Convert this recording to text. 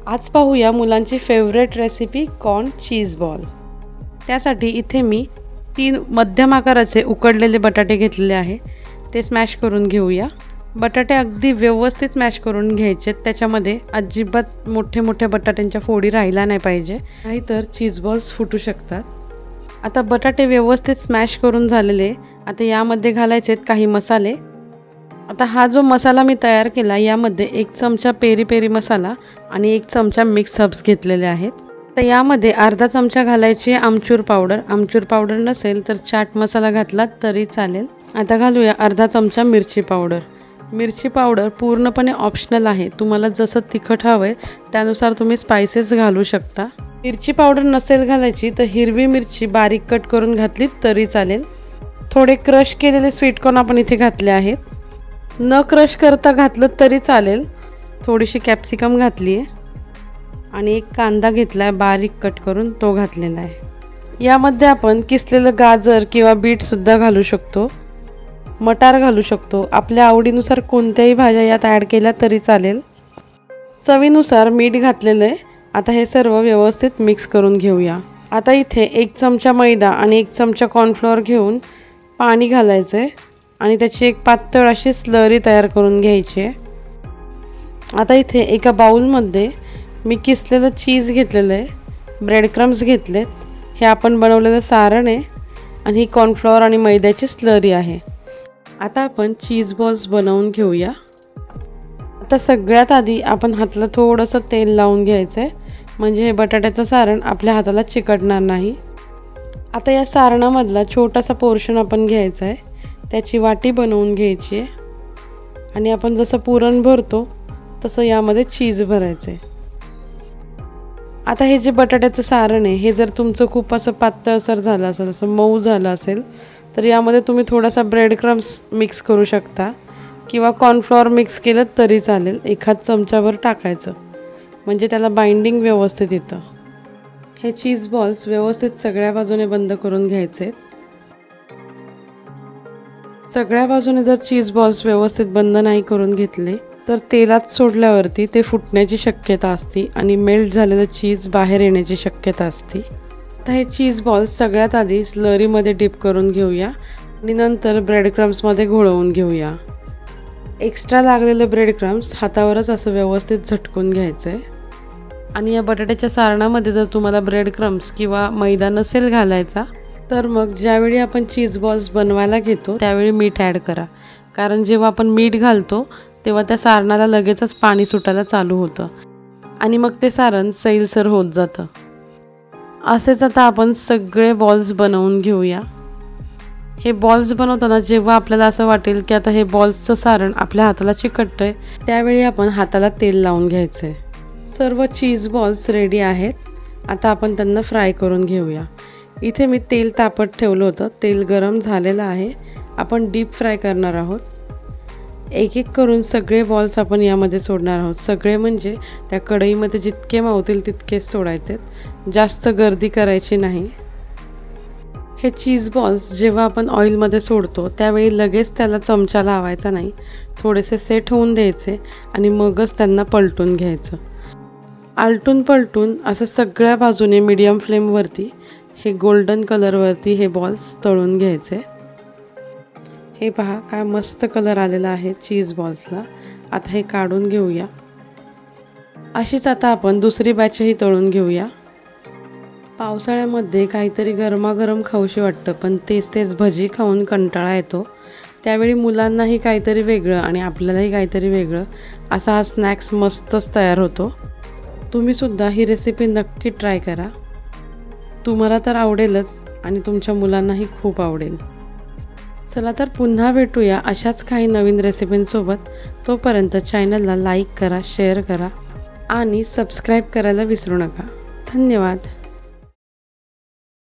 आज पाहूया मुलांची favourite recipe corn cheese ball. त्यासाठी इथे मी 3 मध्यम आकाराचे उकडलेले बटाटे घेतलेले आहे, ते स्मॅश करून घेऊया। बटाटे अगदी व्यवस्थित स्मॅश करून घ्यायचे, त्याच्यामध्ये अजिबात मोठे बटाट्यांच्या फोडी राहिला नाही पाहिजे, नाहीतर चीज बॉल्स फुटू शकतात। आता बटाटे व्यवस्थित स्मॅश करून झालेले, आता यामध्ये घालायचे काही मसाले। आता हा जो मसाला मी तयार केला यामध्ये 1 चमचा पेरी पेरी मसाला आणि 1 चमचा मिक्स हर्ब्स घेतलेले आहेत। तर यामध्ये अर्धा चमचा घालायची आमचूर पावडर नसेल तर चाट मसाला घातला तरी चालेल। आता घालूया अर्धा चमचा मिरची पावडर पूर्णपणे ऑप्शनल आहे, तुम्हाला जसं तिखट हवंय त्यानुसार तुम्ही स्पाइसेस घालू शकता। मिरची पावडर नसेल घालायची तर हिरवी मिरची बारीक कट करून घातली तरी चालेल। थोडे क्रश केलेले स्वीट कॉर्न आपण इथे घातले आहेत, न क्रश करता घातलं तरी चालेल। थोडीशी कॅप्सिकम घातली आहे आणि 1 कांदा घेतला आहे बारीक कट करून, तो घातलेला आहे। यामध्ये आपण किसलेलं गाजर किंवा बीटसुद्धा घालू शकतो, मटार घालू शकतो, आपल्या आवडीनुसार कोणत्याही भाज्या यात ॲड केल्या तरी चालेल। चवीनुसार मीठ घातलेलं आहे। आता हे सर्व व्यवस्थित मिक्स करून घेऊया। आता इथे 1 चमचा मैदा आणि 1 चमचा कॉर्नफ्लोअर घेऊन पाणी घालायचं आहे आणि त्याची एक पातळ अशी स्लरी तयार करून घ्यायची आहे। आता इथे एका बाउलमध्ये मी किसलेलं चीज घेतलेलं आहे, ब्रेड क्रम्स घेतलेत, हे आपण बनवलेलं सारण आहे आणि ही कॉर्नफ्लोअर आणि मैद्याची स्लरी आहे। आता आपण चीज बॉल्स बनवून घेऊया। आता सगळ्यात आधी आपण हाताला थोडंसं तेल लावून घ्यायचं आहे, म्हणजे हे बटाट्याचं सारण आपल्या हाताला चिकटणार नाही। आता या सारणामधला छोटासा पोर्शन आपण घ्यायचा आहे, त्याची वाटी बनवून घ्यायची आहे आणि आपण जसं पुरण भरतो तसं यामध्ये चीज भरायचं आहे। आता हे जे बटाट्याचं सारण आहे हे जर तुमचं खूप असं पातळसर झालं असेल, असं मऊ झालं असेल तर यामध्ये तुम्ही थोडासा ब्रेड क्रम्स मिक्स करू शकता किंवा कॉर्नफ्लोअर मिक्स केलं तरी चालेल। 1 चमचाभर टाकायचं, म्हणजे त्याला बाइंडिंग व्यवस्थित येतं। हे चीज बॉल्स व्यवस्थित सगळ्या बाजूने बंद करून घ्यायचे आहेत। सगळ्या बाजूने जर चीज बॉल्स व्यवस्थित बंद नाही करून घेतले तर तेलात सोडल्यावरती ते फुटण्याची शक्यता असते आणि मेल्ट झालेलं चीज बाहेर येण्याची शक्यता असते। आता हे चीज बॉल्स सगळ्यात आधी स्लरीमध्ये डिप करून घेऊया आणि नंतर ब्रेड क्रम्समध्ये घोळवून घेऊया। एक्स्ट्रा लागलेले ब्रेड क्रम्स हातावरच असं व्यवस्थित झटकून घ्यायचं आहे आणि या बटाट्याच्या सारणामध्ये जर तुम्हाला ब्रेड क्रम्स किंवा मैदा नसेल घालायचा तर मग ज्यावेळी आपण चीज बॉल्स बनवायला घेतो त्यावेळी मीठ ॲड करा, कारण जेव्हा आपण मीठ घालतो तेव्हा त्या सारणाला लगेचच पाणी सुटायला चालू होतं आणि मग ते सारण सैलसर होत जातं। असेच आता आपण सगळे बॉल्स बनवून घेऊया। हे बॉल्स बनवताना जेव्हा आपल्याला असं वाटेल की आता हे बॉल्सचं सारण आपल्या हाताला चिकटतंय त्यावेळी आपण हाताला तेल लावून घ्यायचं आहे। सर्व चीज बॉल्स रेडी आहेत, आता आपण त्यांना फ्राय करून घेऊया। इथे मी तेल तापत ठेवलं होतं, तेल गरम झालेलं आहे, आपण डीप फ्राय करणार आहोत। एक करून सगळे बॉल्स आपण यामध्ये सोडणार आहोत, सगळे म्हणजे त्या कढईमध्ये जितके मावतील तितकेच सोडायचे, जास्त गर्दी करायची नाही। हे चीज बॉल्स जेव्हा आपण ऑइलमध्ये सोडतो त्यावेळी लगेच त्याला चमचा लावायचा नाही, थोडेसे सेट होऊन द्यायचे आणि मगच त्यांना पलटून घ्यायचं। आलटून पलटून असं सगळ्या बाजूने मीडियम फ्लेमवरती हे गोल्डन कलरवरती हे बॉल्स तळून घ्यायचे। हे पहा काय मस्त कलर आलेला आहे चीज बॉल्सला। आता हे काढून घेऊया। अशीच आता आपण दुसरी बॅचही तळून घेऊया। पावसाळ्यामध्ये काहीतरी गरमागरम खाऊशी वाटतं, पण तेच भजी खाऊन कंटाळा येतो, त्यावेळी मुलांनाही काहीतरी वेगळं आणि आपल्यालाही काहीतरी वेगळं असा हा स्नॅक्स मस्तच तयार होतो। तुम्हीसुद्धा ही रेसिपी नक्की ट्राय करा, तुम्हाला तर आवडेलच आणि तुमच्या मुलांनाही खूप आवडेल। चला तर पुन्हा भेटूया अशाच काही नवीन रेसिपींसोबत। तोपर्यंत चॅनलला लाईक करा, शेअर करा आणि सबस्क्राईब करायला विसरू नका। धन्यवाद।